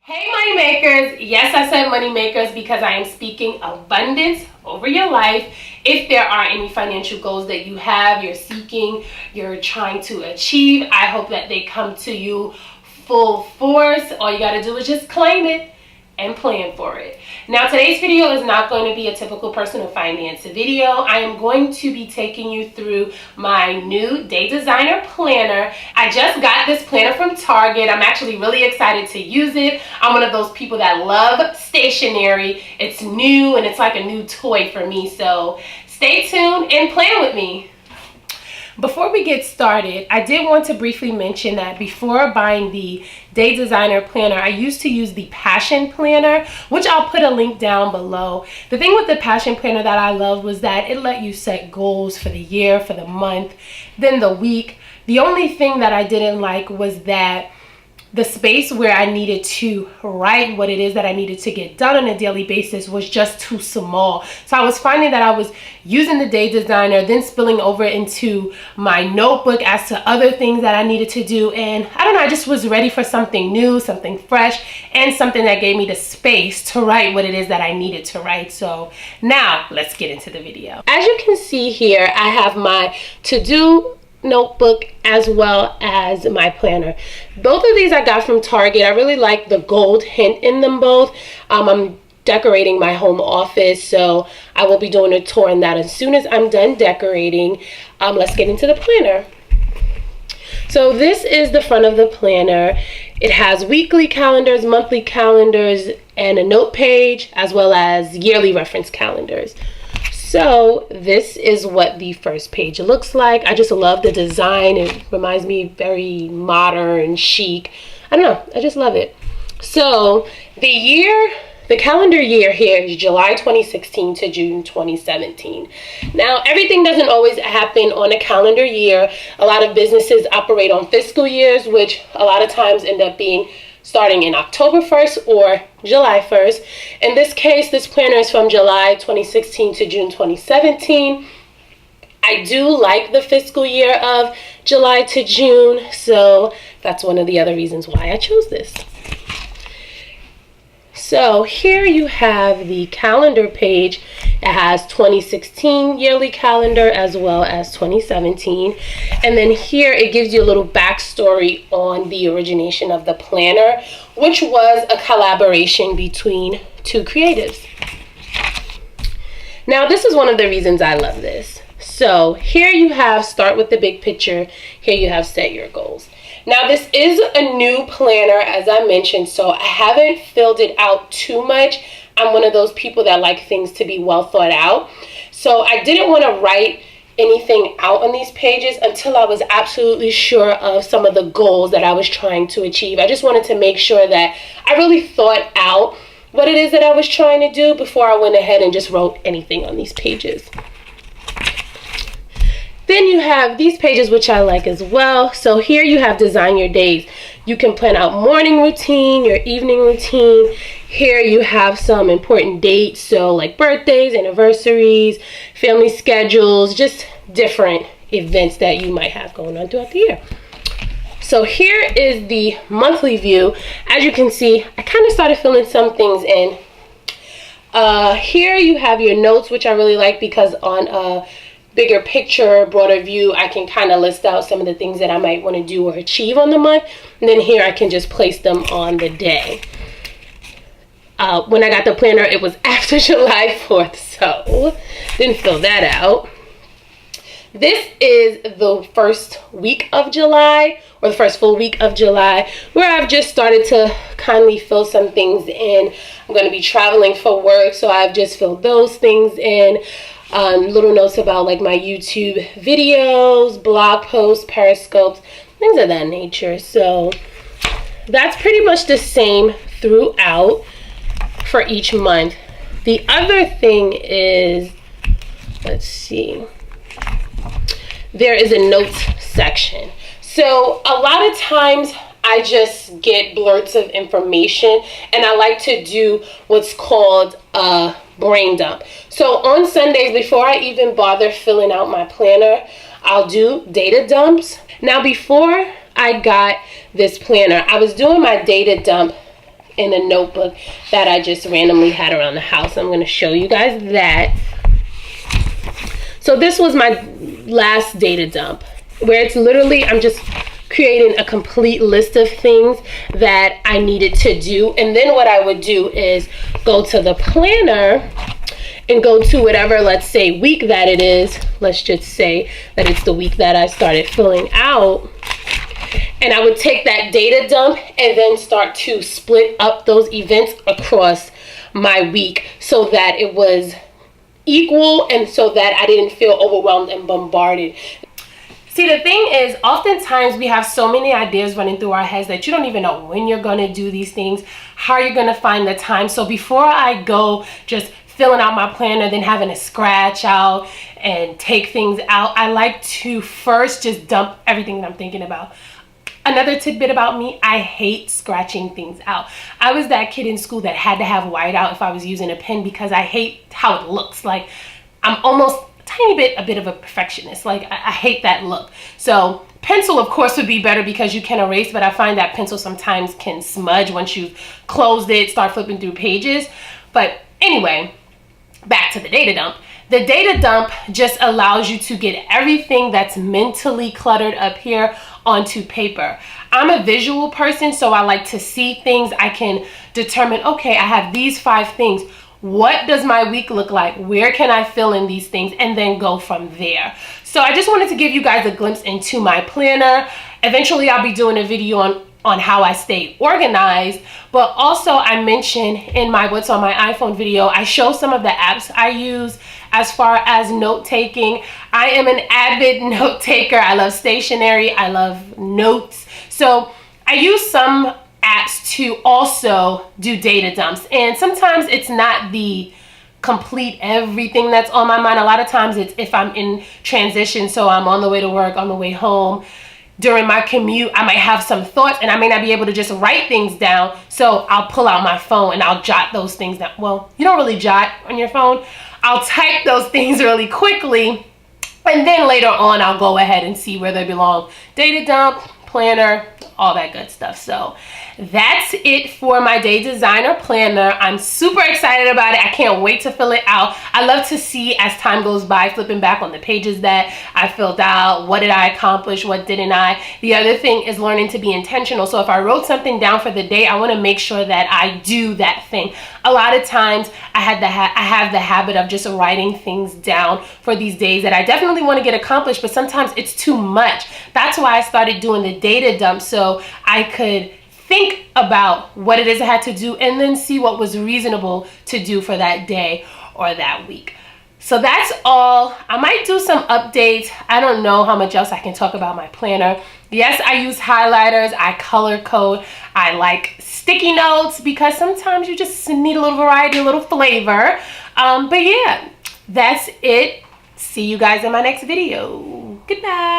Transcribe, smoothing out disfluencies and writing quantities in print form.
Hey money makers, yes, I said money makers because I am speaking abundance over your life. If there are any financial goals that you have, you're seeking, you're trying to achieve, I hope that they come to you full force. All you got to do is just claim it and plan for it. Now today's video is not going to be a typical personal finance video. I am going to be taking you through my new day designer planner. I just got this planner from Target. I'm actually really excited to use it. I'm one of those people that love stationery. It's new and it's like a new toy for me. So stay tuned and plan with me. Before we get started, I did want to briefly mention that before buying the Day Designer Planner, I used to use the Passion Planner, which I'll put a link down below. The thing with the Passion Planner that I loved was that it let you set goals for the year, for the month, then the week. The only thing that I didn't like was that the space where I needed to write what it is that I needed to get done on a daily basis was just too small. So I was finding that I was using the Day Designer, then spilling over into my notebook as to other things that I needed to do. And I don't know, I just was ready for something new, something fresh, and something that gave me the space to write what it is that I needed to write. So now let's get into the video. As you can see here, I have my to-do notebook as well as my planner. Both of these I got from Target. I really like the gold hint in them both. I'm decorating my home office, so I will be doing a tour on that as soon as I'm done decorating. Let's get into the planner. So this is the front of the planner. It has weekly calendars, monthly calendars, and a note page, as well as yearly reference calendars. So this is what the first page looks like. I just love the design. It reminds me very modern, chic. I don't know, I just love it. So the calendar year here is July 2016 to June 2017. Now, everything doesn't always happen on a calendar year. A lot of businesses operate on fiscal years, which a lot of times end up being starting in October 1st or July 1st. In this case, this planner is from July 2016 to June 2017. I do like the fiscal year of July to June, so that's one of the other reasons why I chose this. So here you have the calendar page. It has 2016 yearly calendar as well as 2017. And then here it gives you a little backstory on the origination of the planner, which was a collaboration between two creatives. Now, this is one of the reasons I love this. So here you have start with the big picture. Here you have set your goals. Now, this is a new planner, as I mentioned, so I haven't filled it out too much. I'm one of those people that like things to be well thought out. So I didn't want to write anything out on these pages until I was absolutely sure of some of the goals that I was trying to achieve. I just wanted to make sure that I really thought out what it is that I was trying to do before I went ahead and just wrote anything on these pages. Then you have these pages, which I like as well. So here you have design your days. You can plan out morning routine, your evening routine. Here you have some important dates, so like birthdays, anniversaries, family schedules, just different events that you might have going on throughout the year. So here is the monthly view. As you can see, I kind of started filling some things in. Here you have your notes, which I really like because on a bigger picture, broader view, I can kind of list out some of the things that I might want to do or achieve on the month. And then here I can just place them on the day. When I got the planner, it was after July 4th, so didn't fill that out. This is the first week of July, or the first full week of July, where I've just started to kindly fill some things in. I'm going to be traveling for work, so I've just filled those things in. Little notes about like my YouTube videos, blog posts, Periscopes, things of that nature. So that's pretty much the same throughout for each month. The other thing is, let's see, there is a notes section. So a lot of times I just get blurts of information, and I like to do what's called a brain dump. So on Sundays, before I even bother filling out my planner, I'll do data dumps. Now, before I got this planner, I was doing my data dump in a notebook that I just randomly had around the house. I'm going to show you guys that. So this was my last data dump, where it's literally, I'm just creating a complete list of things that I needed to do. And then what I would do is go to the planner and go to whatever, let's say, week that it is. Let's just say that it's the week that I started filling out. And I would take that data dump and then start to split up those events across my week so that it was equal and so that I didn't feel overwhelmed and bombarded. See, the thing is, oftentimes we have so many ideas running through our heads that you don't even know when you're going to do these things, how you're going to find the time. So before I go just filling out my planner, then having to scratch out and take things out, I like to first just dump everything that I'm thinking about. Another tidbit about me, I hate scratching things out. I was that kid in school that had to have whiteout if I was using a pen because I hate how it looks. Like, I'm almost a bit of a perfectionist. Like, I hate that look. So pencil, of course, would be better because you can erase, but I find that pencil sometimes can smudge once you've closed it, start flipping through pages. But anyway, back to the data dump. The data dump just allows you to get everything that's mentally cluttered up here onto paper. I'm a visual person, so I like to see things. I can determine, okay, I have these 5 things. What does my week look like? Where can I fill in these things? And then go from there. So I just wanted to give you guys a glimpse into my planner. Eventually, I'll be doing a video on how I stay organized. But also, I mentioned in my What's on My iPhone video, I show some of the apps I use as far as note taking. I am an avid note taker. I love stationery. I love notes. So I use some apps to also do data dumps, and sometimes it's not the complete everything that's on my mind. A lot of times it's if I'm in transition, so I'm on the way to work, on the way home, during my commute, I might have some thoughts and I may not be able to just write things down, so I'll pull out my phone and I'll jot those things down. Well, you don't really jot on your phone. I'll type those things really quickly, and then later on I'll go ahead and see where they belong. Data dump, planner, all that good stuff. So that's it for my day designer planner. I'm super excited about it. I can't wait to fill it out. I love to see, as time goes by, flipping back on the pages that I filled out, what did I accomplish, what didn't I. The other thing is learning to be intentional. So if I wrote something down for the day, I want to make sure that I do that thing. A lot of times I have the habit of just writing things down for these days that I definitely want to get accomplished, but sometimes it's too much. That's why I started doing the data dump, so I could think about what it is I had to do and then see what was reasonable to do for that day or that week. So that's all. I might do some updates. I don't know how much else I can talk about my planner. Yes, I use highlighters. I color code. I like sticky notes because sometimes you just need a little variety, a little flavor. But yeah, that's it. See you guys in my next video. Good night.